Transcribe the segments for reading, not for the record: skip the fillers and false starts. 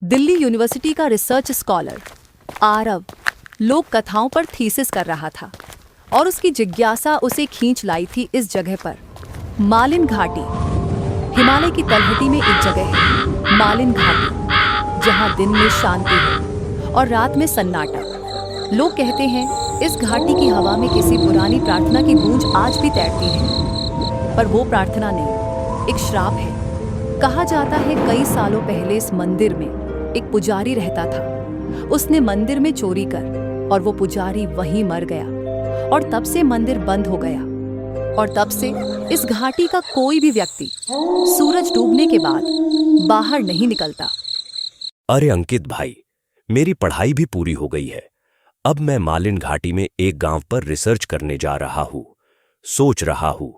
Delhi university का research scholar Aarav लोक कथाओं पर थीसिस कर रहा था और उसकी जिज्ञासा उसे खींच लाई थी इस जगह पर। मालिन घाटी हिमालय की तलहटी में एक जगह है, मालिन घाटी, जहां दिन में शांति है और रात में सन्नाटा। लोग कहते हैं इस घाटी की हवा में किसी पुरानी प्रार्थना की गूंज आज भी तैरती है, पर वो प्रार्थना नहीं, एक श्राप है। कहा जाता है कई सालों पहले इस मंदिर में एक पुजारी रहता था। उसने मंदिर में चोरी कर और वो पुजारी वहीं मर गया और तब से मंदिर बंद हो गया और तब से इस घाटी का कोई भी व्यक्ति सूरज डूबने के बाद बाहर नहीं निकलता। अरे अंकित भाई, मेरी पढ़ाई भी पूरी हो गई है। अब मैं मालिन घाटी में एक गांव पर रिसर्च करने जा रहा हूँ। सोच रहा हूँ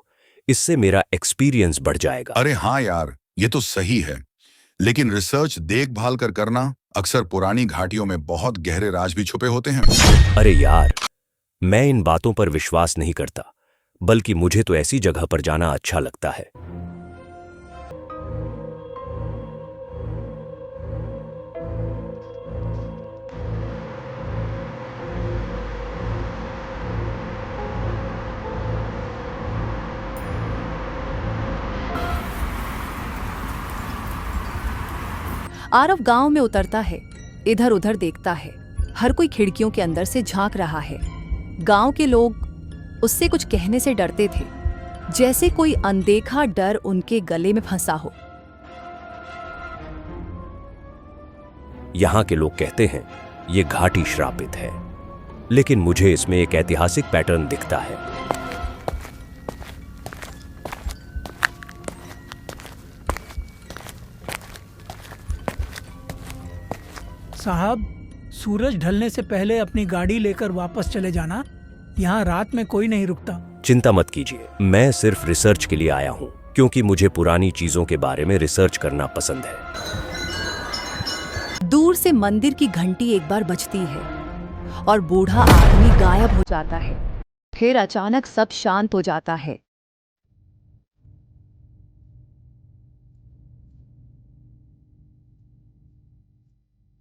इससे मेरा एक्सपीरियंस बढ़ जाएगा। अरे हाँ यार, ये तो सही है, लेकिन रिसर्च देखभाल कर करना। अक्सर पुरानी घाटियों में बहुत गहरे राज भी छुपे होते हैं। अरे यार, मैं इन बातों पर विश्वास नहीं करता, बल्कि मुझे तो ऐसी जगह पर जाना अच्छा लगता है। आरव गांव में उतरता है, इधर उधर देखता है। हर कोई खिड़कियों के अंदर से झांक रहा है। गांव के लोग उससे कुछ कहने से डरते थे, जैसे कोई अनदेखा डर उनके गले में फंसा हो। यहाँ के लोग कहते हैं ये घाटी श्रापित है, लेकिन मुझे इसमें एक ऐतिहासिक पैटर्न दिखता है। साहब, सूरज ढलने से पहले अपनी गाड़ी लेकर वापस चले जाना। यहाँ रात में कोई नहीं रुकता। चिंता मत कीजिए, मैं सिर्फ रिसर्च के लिए आया हूँ, क्योंकि मुझे पुरानी चीजों के बारे में रिसर्च करना पसंद है। दूर से मंदिर की घंटी एक बार बजती है और बूढ़ा आदमी गायब हो जाता है। फिर अचानक सब शांत हो जाता है।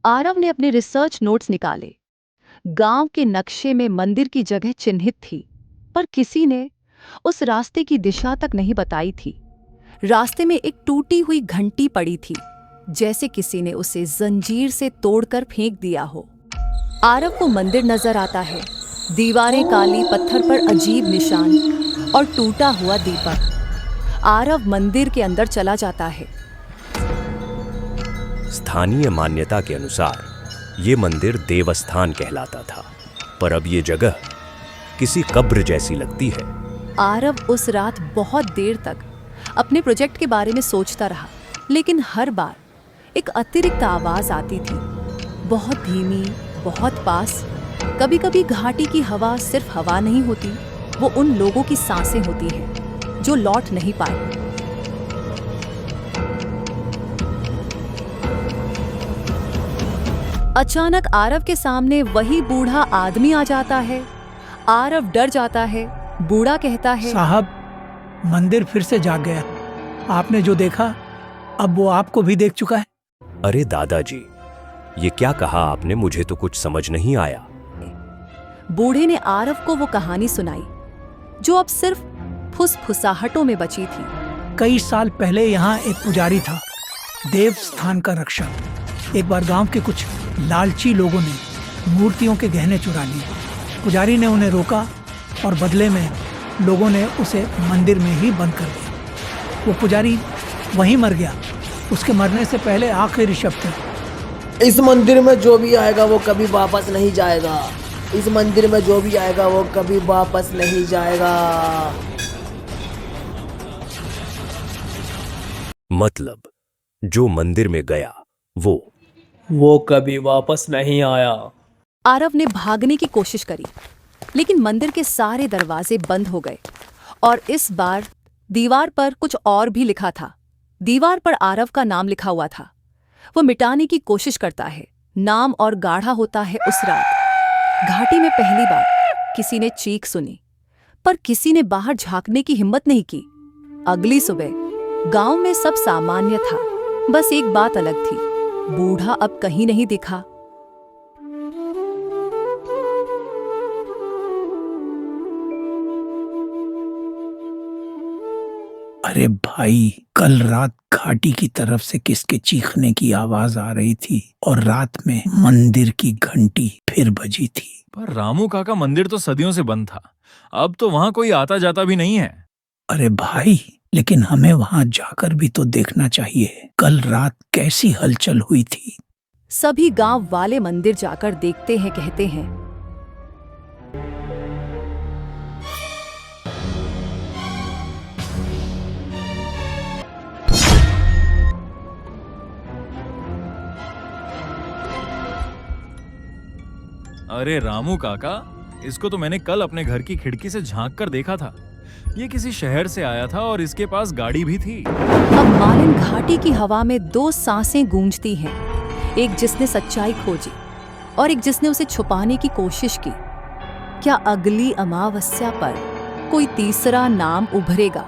आरव ने अपने रिसर्च नोट्स निकाले। गांव के नक्शे में मंदिर की जगह चिन्हित थी, पर किसी ने उस रास्ते की दिशा तक नहीं बताई थी। रास्ते में एक टूटी हुई घंटी पड़ी थी, जैसे किसी ने उसे जंजीर से तोड़कर फेंक दिया हो। आरव को मंदिर नजर आता है, दीवारें काली, पत्थर पर अजीब निशान और टूटा हुआ दीपक। आरव मंदिर के अंदर चला जाता है। स्थानीय मान्यता के अनुसार ये मंदिर देवस्थान कहलाता था, पर अब ये जगह किसी कब्र जैसी लगती है। आरव उस रात बहुत देर तक अपने प्रोजेक्ट के बारे में सोचता रहा, लेकिन हर बार एक अतिरिक्त आवाज आती थी, बहुत धीमी, बहुत पास। कभी कभी घाटी की हवा सिर्फ हवा नहीं होती, वो उन लोगों की सांसें होती हैं जो लौट नहीं पाए। अचानक आरव के सामने वही बूढ़ा आदमी आ जाता है। आरव डर जाता है। बूढ़ा कहता है, साहब, मंदिर फिर से जाग गया। आपने जो देखा, अब वो आपको भी देख चुका है। अरे दादाजी, ये क्या कहा आपने? मुझे तो कुछ समझ नहीं आया। बूढ़े ने आरव को वो कहानी सुनाई जो अब सिर्फ फुसफुसाहटों में बची थी। कई साल पहले यहाँ एक पुजारी था, देवस्थान का रक्षक। एक बार गांव के कुछ लालची लोगों ने मूर्तियों के गहने चुरा लिए। पुजारी ने उन्हें रोका और बदले में लोगों ने उसे मंदिर में ही बंद कर दिया। वो पुजारी वहीं मर गया। उसके मरने से पहले आखिरी शब्द थे, इस मंदिर में जो भी आएगा वो कभी वापस नहीं जाएगा। इस मंदिर में जो भी आएगा वो कभी वापस नहीं जाएगा। मतलब जो मंदिर में गया वो कभी वापस नहीं आया। आरव ने भागने की कोशिश करी, लेकिन मंदिर के सारे दरवाजे बंद हो गए और इस बार दीवार पर कुछ और भी लिखा था। दीवार पर आरव का नाम लिखा हुआ था। वो मिटाने की कोशिश करता है। नाम और गाढ़ा होता है उस रात। घाटी में पहली बार किसी ने चीख सुनी, पर किसी ने बाहर झांकने की हिम्मत नहीं की। अगली सुबह गांव में सब सामान्य था, बस एक बात अलग थी। बूढ़ा अब कहीं नहीं दिखा। अरे भाई, कल रात घाटी की तरफ से किसके चीखने की आवाज आ रही थी और रात में मंदिर की घंटी फिर बजी थी। पर रामू काका मंदिर तो सदियों से बंद था, अब तो वहां कोई आता जाता भी नहीं है। अरे भाई, लेकिन हमें वहां जाकर भी तो देखना चाहिए कल रात कैसी हलचल हुई थी। सभी गांव वाले मंदिर जाकर देखते हैं, कहते हैं। अरे रामू काका, इसको तो मैंने कल अपने घर की खिड़की से झांक कर देखा था। ये किसी शहर से आया था और इसके पास गाड़ी भी थी। अब मालिन घाटी की हवा में दो सांसें गूंजती हैं, एक जिसने सच्चाई खोजी और एक जिसने उसे छुपाने की कोशिश की। क्या अगली अमावस्या पर कोई तीसरा नाम उभरेगा?